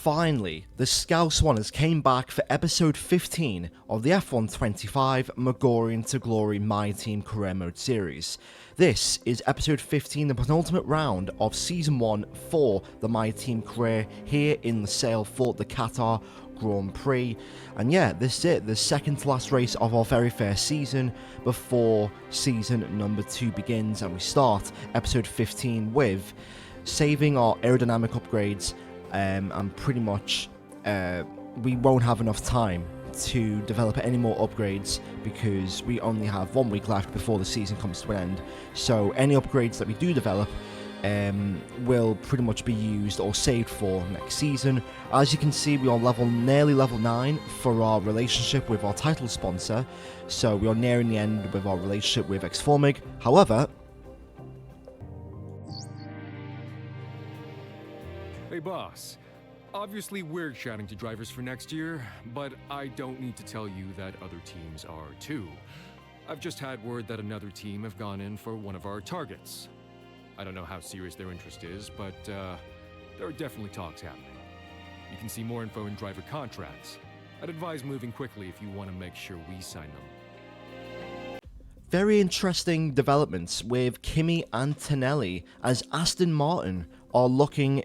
Finally, the Scouse Runners came back for episode 15 of the F125 McGorian to Glory My Team Career Mode series. This is episode 15, the penultimate round of season 1 for the My Team Career here in the sale for the Qatar Grand Prix. And yeah, this is it, the second to last race of our very first season before season number 2 begins, and we start episode 15 with saving our aerodynamic upgrades. And pretty much we won't have enough time to develop any more upgrades because we only have 1 week left before the season comes to an end. So any upgrades that we do develop will pretty much be used or saved for next season. As you can see, we are nearly level 9 for our relationship with our title sponsor, so we are nearing the end with our relationship with Xformig. However, hey boss, obviously we're chatting to drivers for next year, but I don't need to tell you that other teams are too. I've just had word that another team have gone in for one of our targets. I don't know how serious their interest is, but there are definitely talks happening. You can see more info in driver contracts. I'd advise moving quickly if you want to make sure we sign them. very interesting developments with Kimi Antonelli as Aston Martin are looking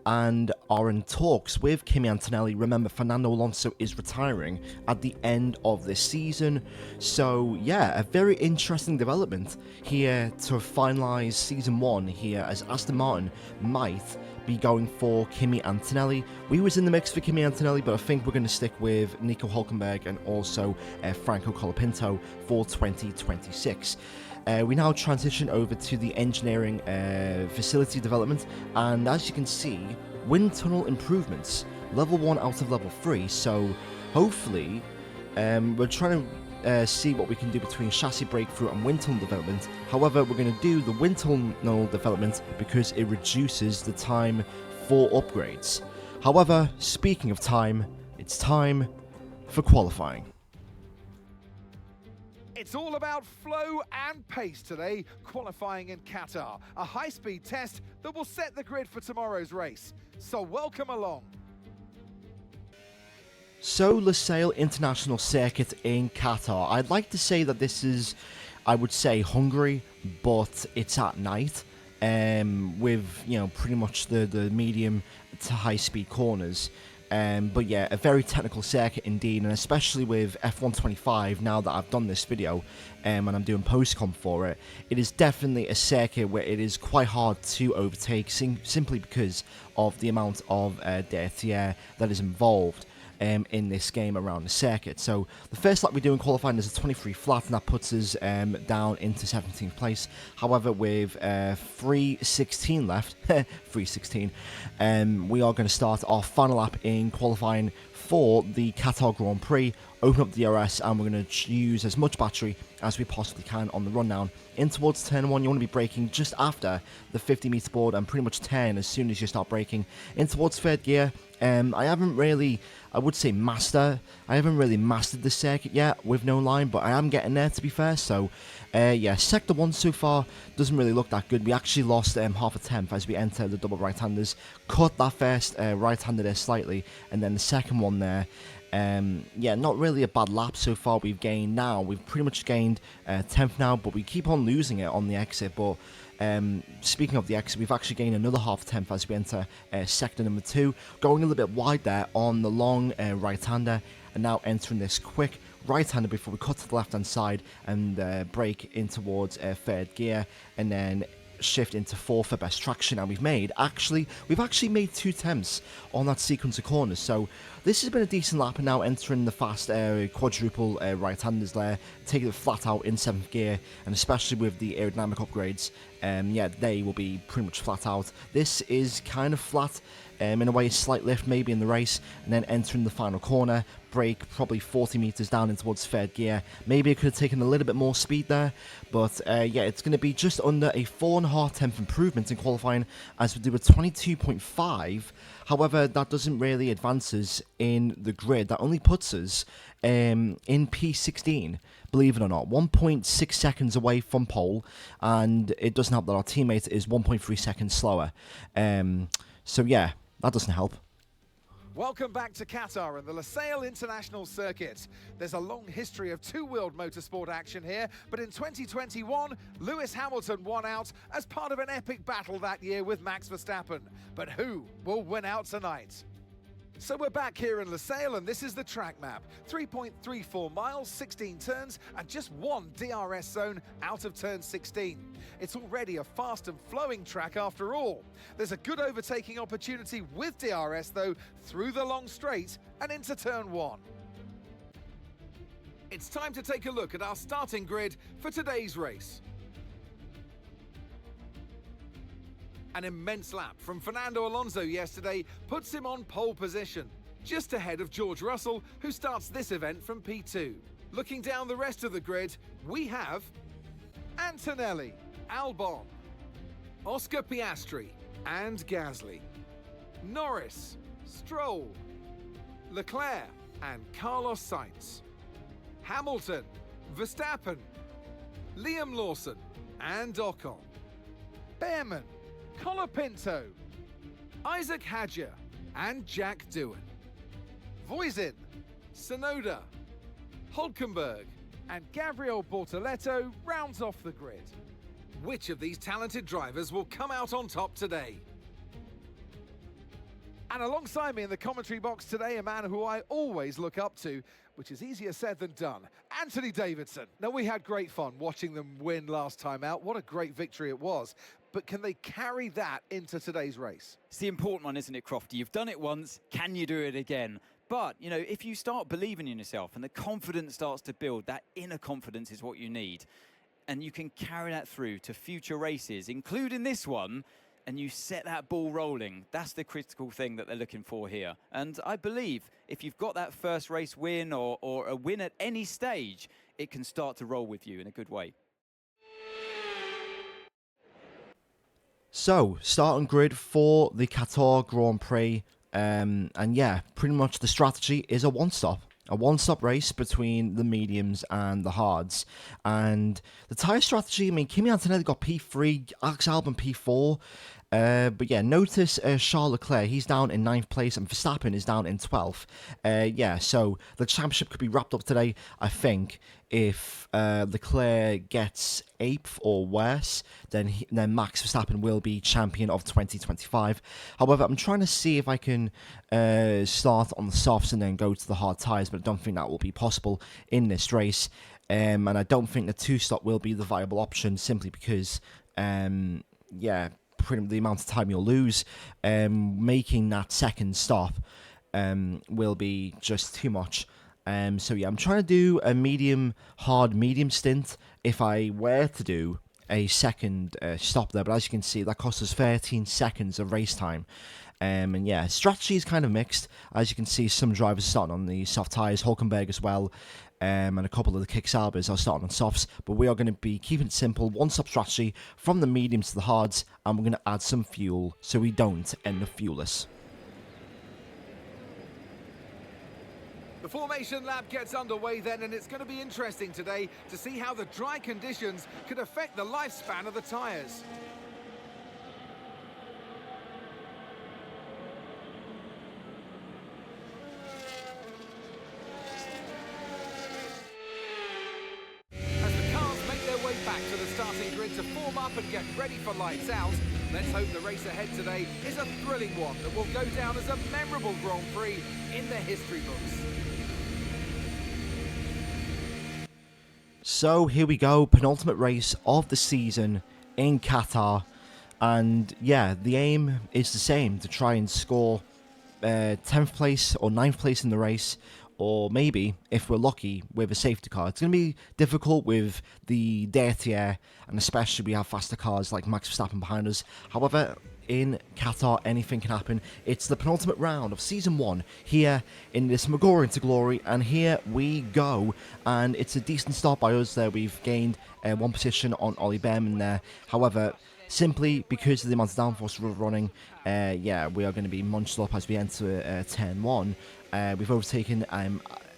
and are in talks with Kimi Antonelli. Remember, Fernando Alonso is retiring at the end of this season. So yeah, a very interesting development here to finalise season 1 here, as Aston Martin might be going for Kimi Antonelli. We was in the mix for Kimi Antonelli, but I think we're going to stick with Nico Hülkenberg and also Franco Colapinto for 2026. We now transition over to the engineering facility development, and as you can see, wind tunnel improvements, level 1 out of level 3, so hopefully we're trying to see what we can do between chassis breakthrough and wind tunnel development. However, we're going to do the wind tunnel development because it reduces the time for upgrades. However, speaking of time, it's time for qualifying. It's all about flow and pace today, qualifying in Qatar, a high-speed test that will set the grid for tomorrow's race. So welcome along. So, Lusail International Circuit in Qatar. I'd like to say that this is, I would say, Hungary, but it's at night, with, you know, pretty much the medium to high-speed corners. But yeah, a very technical circuit indeed, and especially with F125, now that I've done this video and I'm doing post-comp for it, it is definitely a circuit where it is quite hard to overtake simply because of the amount of dirty air that is involved in this game around the circuit. So the first lap we do in qualifying is a 23 flat, and that puts us down into 17th place. However, with 3:16 left, 3:16, we are going to start our final lap in qualifying for the Qatar Grand Prix, open up the DRS, and we're going to use as much battery as we possibly can on the run down. In towards turn 1, you want to be braking just after the 50-meter board and pretty much turn as soon as you start braking. In towards third gear, I haven't really mastered the circuit yet with no line, but I am getting there, to be fair. So yeah, sector 1 so far doesn't really look that good. We actually lost half a tenth as we enter the double right-handers, cut that first right-hander there slightly, and then the second one there. Yeah, not really a bad lap so far. We've pretty much gained 10th now, but we keep on losing it on the exit. But speaking of the exit, we've actually gained another half tenth as we enter sector number 2, going a little bit wide there on the long right-hander, and now entering this quick right-hander before we cut to the left-hand side and brake in towards third gear, and then shift into 4 for best traction. And we've actually made 2 tenths on that sequence of corners, so this has been a decent lap. And now entering the fast quadruple right-handers there, taking it flat out in 7th gear, and especially with the aerodynamic upgrades, yeah, they will be pretty much flat out. This is kind of flat, in a way, slight lift maybe in the race, and then entering the final corner, brake probably 40 meters down in towards third gear. Maybe it could have taken a little bit more speed there, but yeah, it's going to be just under a 4.5 tenth improvement in qualifying as we do a 22.5. However, that doesn't really advance us in the grid. That only puts us in P16, believe it or not, 1.6 seconds away from pole, and it doesn't help that our teammate is 1.3 seconds slower. So yeah, that doesn't help. Welcome back to Qatar and the Lusail International Circuit. There's a long history of two-wheeled motorsport action here, but in 2021, Lewis Hamilton won out as part of an epic battle that year with Max Verstappen. But who will win out tonight? So we're back here in Lusail, and this is the track map. 3.34 miles, 16 turns, and just one DRS zone out of turn 16. It's already a fast and flowing track after all. There's a good overtaking opportunity with DRS, though, through the long straight and into turn 1. It's time to take a look at our starting grid for today's race. An immense lap from Fernando Alonso yesterday puts him on pole position, just ahead of George Russell, who starts this event from P2. Looking down the rest of the grid, we have Antonelli, Albon, Oscar Piastri and Gasly, Norris, Stroll, Leclerc and Carlos Sainz, Hamilton, Verstappen, Liam Lawson and Ocon, Behrman, Colapinto, Isaac Hadjar and Jack Doohan, Voisin, Sonoda, Hulkenberg and Gabriel Bortoleto rounds off the grid. Which of these talented drivers will come out on top today? And alongside me in the commentary box today, a man who I always look up to, which is easier said than done, Anthony Davidson. Now, we had great fun watching them win last time out. What a great victory it was. But can they carry that into today's race? It's the important one, isn't it, Crofty? You've done it once, can you do it again? But, you know, if you start believing in yourself and the confidence starts to build, that inner confidence is what you need. And you can carry that through to future races, including this one, and you set that ball rolling. That's the critical thing that they're looking for here. And I believe if you've got that first race win or a win at any stage, it can start to roll with you in a good way. So, starting grid for the Qatar Grand Prix, and yeah, pretty much the strategy is a one-stop race between the mediums and the hards. And the tyre strategy, I mean, Kimi Antonelli got P3, Alex Albon P4, but yeah, notice Charles Leclerc, he's down in 9th place, and Verstappen is down in 12th. Yeah, so the championship could be wrapped up today, I think, if Leclerc gets 8th or worse, then Max Verstappen will be champion of 2025. However, I'm trying to see if I can start on the softs and then go to the hard tyres, but I don't think that will be possible in this race. And I don't think the two-stop will be the viable option, simply because, yeah, the amount of time you'll lose making that second stop will be just too much. So yeah, I'm trying to do a medium stint if I were to do a second stop there, but as you can see, that costs us 13 seconds of race time. And yeah, strategy is kind of mixed. As you can see, some drivers starting on the soft tyres, Hulkenberg as well, and a couple of the kick salbers are starting on softs, but we are going to be keeping it simple, one-stop strategy from the mediums to the hards, and we're going to add some fuel so we don't end up fuelless. The formation lap gets underway then, and it's going to be interesting today to see how the dry conditions could affect the lifespan of the tyres. As the cars make their way back to the starting grid to form up and get ready for lights out, let's hope the race ahead today is a thrilling one that will go down as a memorable Grand Prix in the history books. So here we go, penultimate race of the season in Qatar, and yeah, the aim is the same, to try and score 10th place or 9th place in the race, or maybe, if we're lucky, with a safety car. It's going to be difficult with the dirty air, and especially we have faster cars like Max Verstappen behind us. However, in Qatar, anything can happen. It's the penultimate round of Season 1 here in this McGorian to glory, and here we go. And it's a decent start by us there. We've gained one position on Ollie Behrman there. However, simply because of the amount of downforce we're running, yeah, we are going to be munched up as we enter turn 1. We've overtaken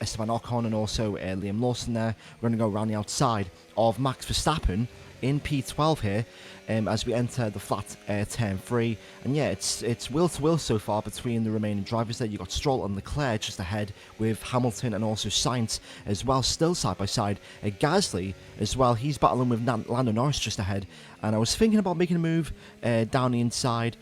Esteban Ocon and also Liam Lawson there. We're going to go around the outside of Max Verstappen in P12 here, as we enter the flat turn 3. And yeah, it's wheel to wheel so far between the remaining drivers there. You've got Stroll and Leclerc just ahead, with Hamilton and also Sainz as well, still side by side. Gasly as well, he's battling with Lando Norris just ahead. And I was thinking about making a move down the inside,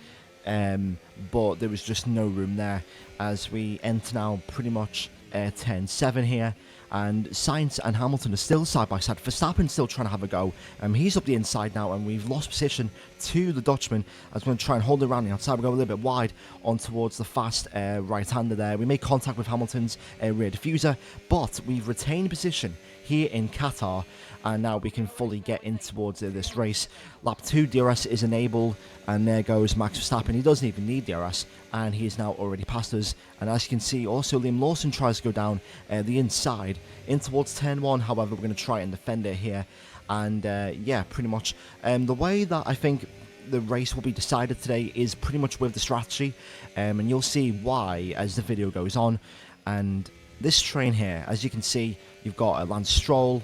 but there was just no room there as we enter now pretty much turn 7 here. And Sainz and Hamilton are still side by side. Verstappen's still trying to have a go. He's up the inside now, and we've lost position to the Dutchman as we're going to try and hold it around the outside. We go a little bit wide on towards the fast right-hander there. We make contact with Hamilton's rear diffuser, but we've retained position here in Qatar, and now we can fully get in towards this race. Lap 2 DRS is enabled, and there goes Max Verstappen. He doesn't even need DRS, and he is now already past us. And as you can see, also Liam Lawson tries to go down the inside in towards turn 1. However, we're going to try and defend it here. And yeah, pretty much the way that I think the race will be decided today is pretty much with the strategy, and you'll see why as the video goes on. And this train here, as you can see, you've got Lance Stroll,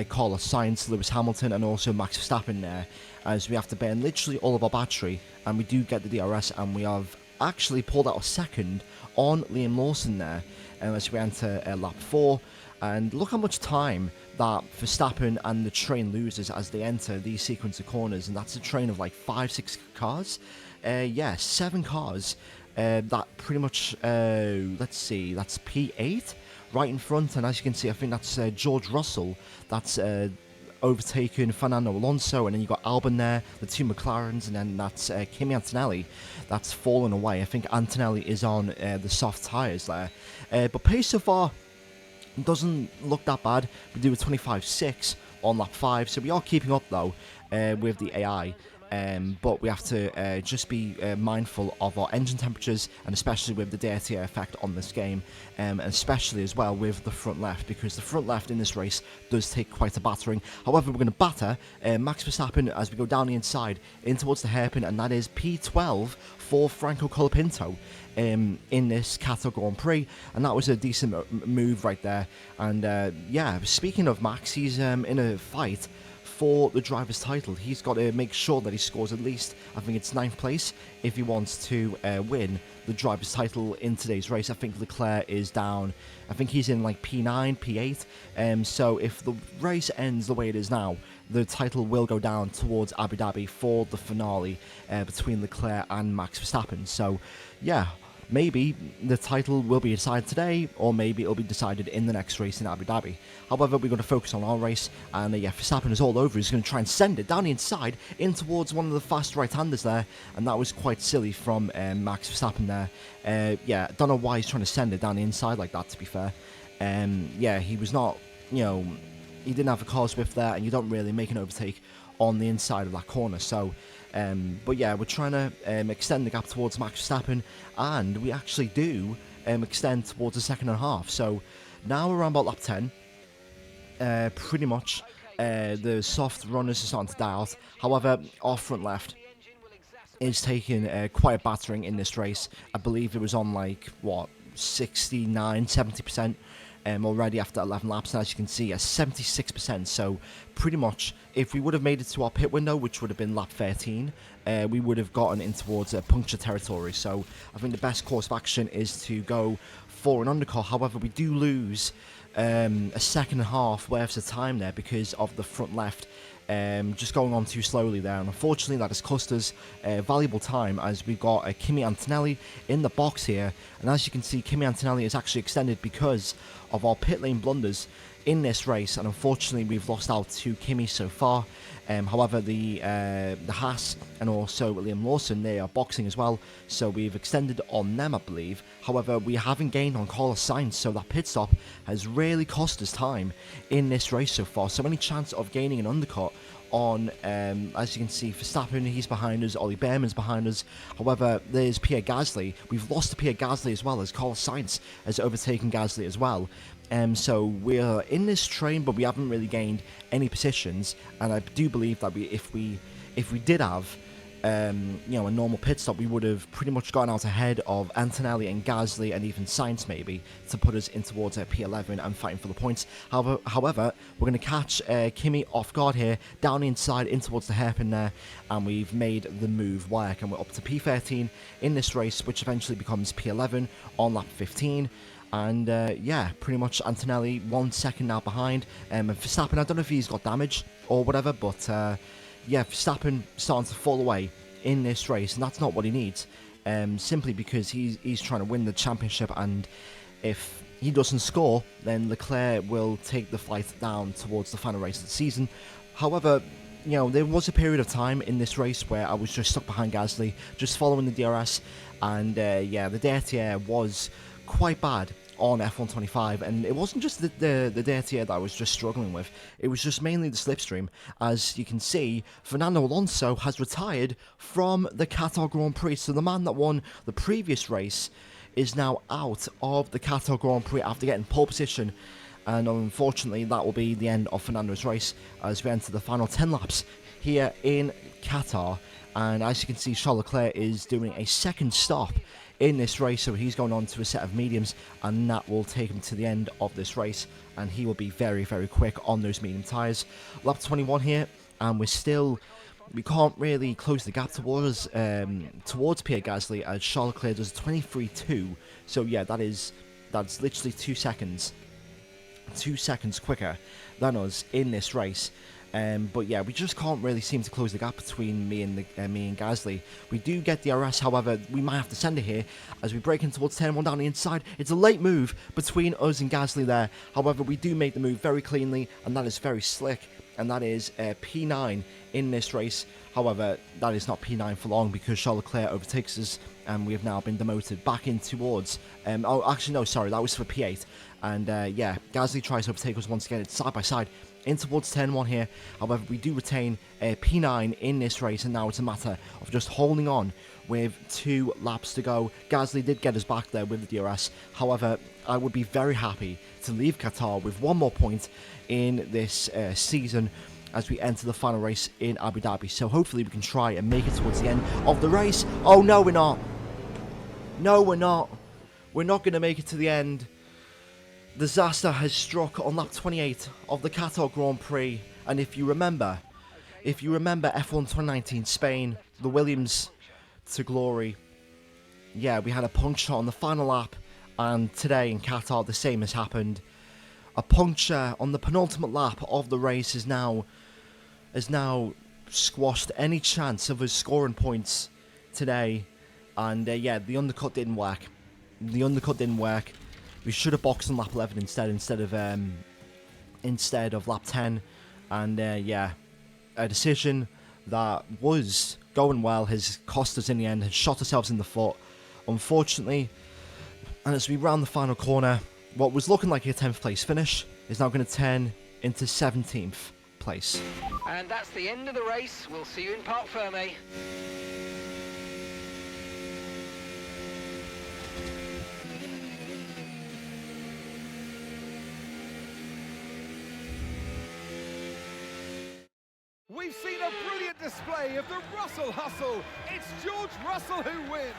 Carlos Sainz, Lewis Hamilton, and also Max Verstappen there, as we have to burn literally all of our battery, and we do get the DRS, and we have actually pulled out a second on Liam Lawson there, as we enter lap 4. And look how much time that Verstappen and the train loses as they enter these sequence of corners, and that's a train of like 5-6 cars. Yeah, 7 cars. That pretty much, let's see, that's P8 right in front, and as you can see, I think that's George Russell that's overtaken Fernando Alonso, and then you've got Albon there, the 2 McLarens, and then that's Kimi Antonelli that's fallen away. I think Antonelli is on the soft tyres there, but pace so far doesn't look that bad. We do a 25.6 on lap 5, so we are keeping up though with the AI. But we have to just be mindful of our engine temperatures, and especially with the dirty air effect on this game, and especially as well with the front left, because the front left in this race does take quite a battering. However, we're going to batter Max Verstappen as we go down the inside in towards the hairpin, and that is P12 for Franco Colapinto in this Qatar Grand Prix, and that was a decent move right there. And yeah, speaking of Max, he's in a fight for the driver's title. He's got to make sure that he scores at least, I think it's 9th place, if he wants to win the driver's title in today's race. I think Leclerc is down, I think he's in like P9, P8, so if the race ends the way it is now, the title will go down towards Abu Dhabi for the finale between Leclerc and Max Verstappen. So yeah, maybe the title will be decided today, or maybe it'll be decided in the next race in Abu Dhabi. However, we're going to focus on our race, and yeah, Verstappen is all over. He's going to try and send it down the inside in towards one of the fast right-handers there, and that was quite silly from Max Verstappen there. Yeah, don't know why he's trying to send it down the inside like that, to be fair. Yeah, he was not, you know, he didn't have a car swift there, and you don't really make an overtake on the inside of that corner. So but yeah, we're trying to extend the gap towards Max Verstappen, and we actually do extend towards the second and a half. So now we're around about lap 10. Pretty much the soft runners are starting to die out. However, our front left is taking quite a battering in this race. I believe it was on like, what, 69-70% already after 11 laps, and as you can see, 76%. So pretty much, if we would have made it to our pit window, which would have been lap 13, we would have gotten in towards puncture territory. So I think the best course of action is to go for an undercut. However, we do lose a second and a half worth of time there because of the front left just going on too slowly there, and unfortunately that has cost us valuable time, as we've got Kimi Antonelli in the box here. And as you can see, Kimi Antonelli is actually extended because of our pit lane blunders in this race, and unfortunately we've lost out to Kimi so far. However, the Haas and also Liam Lawson, they are boxing as well, so we've extended on them, I believe. However, we haven't gained on Carlos Sainz, so that pit stop has really cost us time in this race so far. So any chance of gaining an undercut on, as you can see, Verstappen, he's behind us, Ollie Behrman's behind us. However, there's Pierre Gasly. We've lost to Pierre Gasly as well, as Carlos Sainz has overtaken Gasly as well. So we're in this train, but we haven't really gained any positions. And I do believe that if we did have you know, a normal pit stop, we would have pretty much gone out ahead of Antonelli and Gasly and even Sainz maybe to put us in towards P11 and fighting for the points. However, we're going to catch Kimi off guard here, down inside in towards the hairpin there, and we've made the move work, and we're up to P13 in this race, which eventually becomes P11 on lap 15. And yeah, pretty much Antonelli 1 second now behind. And Verstappen, I don't know if he's got damage or whatever, but yeah, Verstappen starting to fall away in this race, and that's not what he needs. Simply because he's trying to win the championship, and if he doesn't score, then Leclerc will take the fight down towards the final race of the season. However, you know, there was a period of time in this race where I was just stuck behind Gasly, just following the DRS, and yeah, the dirty air was quite bad on F125, and it wasn't just the dirty air that I was just struggling with, it was just mainly the slipstream. As you can see, Fernando Alonso has retired from the Qatar Grand Prix, so the man that won the previous race is now out of the Qatar Grand Prix after getting pole position, and unfortunately that will be the end of Fernando's race as we enter the final 10 laps here in Qatar. And as you can see, Charles Leclerc is doing a second stop in this race, so he's going on to a set of mediums, and that will take him to the end of this race, and he will be very, very quick on those medium tyres. Lap 21 here, and we can't really close the gap towards Pierre Gasly, as Charles Leclerc does 23.2. So yeah, that's literally 2 seconds quicker than us in this race. But yeah, we just can't really seem to close the gap between me and Gasly. We do get the DRS, however, we might have to send it here as we break in towards turn 1 down the inside. It's a late move between us and Gasly there. However, we do make the move very cleanly, and that is very slick, and that is P9 in this race. However, that is not P9 for long, because Charles Leclerc overtakes us, and we have now been demoted back in towards... oh, actually, no, sorry, that was for P8. And yeah, Gasly tries to overtake us once again. It's side by side in towards turn 1 here. However, we do retain P9 in this race, and now it's a matter of just holding on with 2 laps to go. Gasly did get us back there with the DRS. However, I would be very happy to leave Qatar with 1 more point in this season as we enter the final race in Abu Dhabi. So hopefully we can try and make it towards the end of the race. Oh, no, we're not. No, we're not. We're not going to make it to the end. Disaster has struck on lap 28 of the Qatar Grand Prix, and if you remember F1 2019 Spain, the Williams to glory, yeah, we had a puncture on the final lap, and today in Qatar the same has happened. A puncture on the penultimate lap of the race has now squashed any chance of us scoring points today, and yeah, the undercut didn't work. We should have boxed on lap 11 instead of lap 10, and yeah, a decision that was going well has cost us in the end, has shot ourselves in the foot, unfortunately. And as we round the final corner, what was looking like a 10th place finish is now going to turn into 17th place. And that's the end of the race. We'll see you in Parc Fermé. We've seen a brilliant display of the Russell hustle. It's George Russell who wins.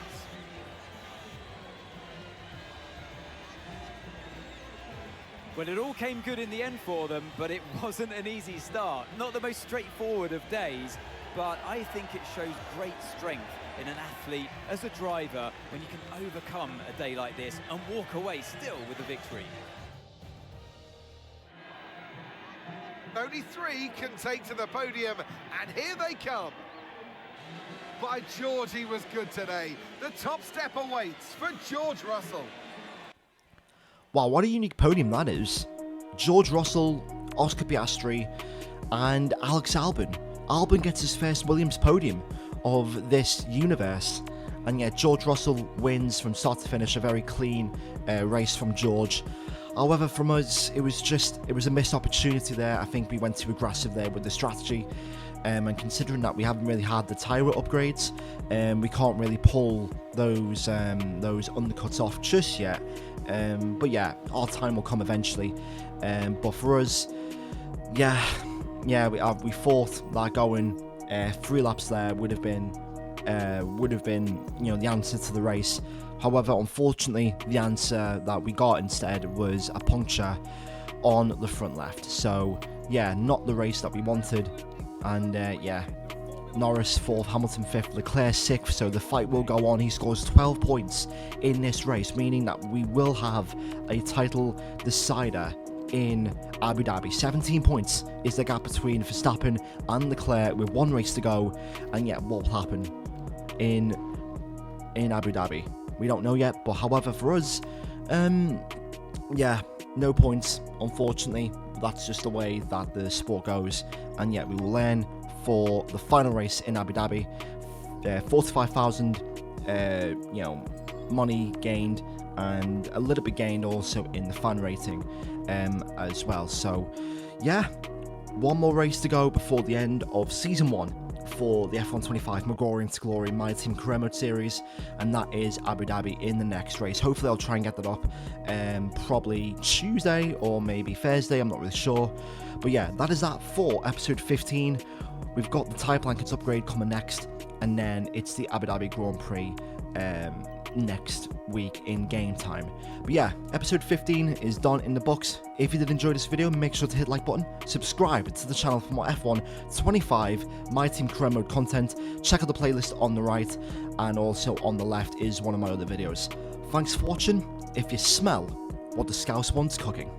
Well, it all came good in the end for them, but it wasn't an easy start. Not the most straightforward of days, but I think it shows great strength in an athlete as a driver when you can overcome a day like this and walk away still with a victory. Only 3 can take to the podium, and here they come. By George, he was good today. The top step awaits for George Russell. Wow, what a unique podium that is. George Russell, Oscar Piastri, and Alex Albon. Albon gets his first Williams podium of this universe. And yet George Russell wins from start to finish, a very clean race from George. However, from us, it was a missed opportunity there. I think we went too aggressive there with the strategy. And considering that we haven't really had the tyre upgrades, we can't really pull those undercuts off just yet. But yeah, our time will come eventually. But for us, yeah, we fought that going 3 laps there would have been would have been, the answer to the race. However, unfortunately, the answer that we got instead was a puncture on the front left. So, yeah, not the race that we wanted. And, yeah, Norris 4th, Hamilton 5th, Leclerc 6th, so the fight will go on. He scores 12 points in this race, meaning that we will have a title decider in Abu Dhabi. 17 points is the gap between Verstappen and Leclerc with 1 race to go. And yet, what will happen in Abu Dhabi? We don't know yet, but however, for us, yeah, no points, unfortunately. That's just the way that the sport goes. And yet, we will learn for the final race in Abu Dhabi, 45,000, money gained, and a little bit gained also in the fan rating as well. So, yeah, 1 more race to go before the end of Season 1 for the F125 McGorian to Glory My Team Career Mode Series, and that is Abu Dhabi in the next race. Hopefully I'll try and get that up probably Tuesday or maybe Thursday, I'm not really sure. But yeah, that is that for episode 15. We've got the tyre blankets upgrade coming next, and then it's the Abu Dhabi Grand Prix next week in game time. But yeah, episode 15 is done in the books. If you did enjoy this video, make sure to hit the like button, subscribe to the channel for more F125 My Team Career Mode content, check out the playlist on the right, and also on the left is one of my other videos. Thanks for watching. If you smell what the Scouse wants cooking.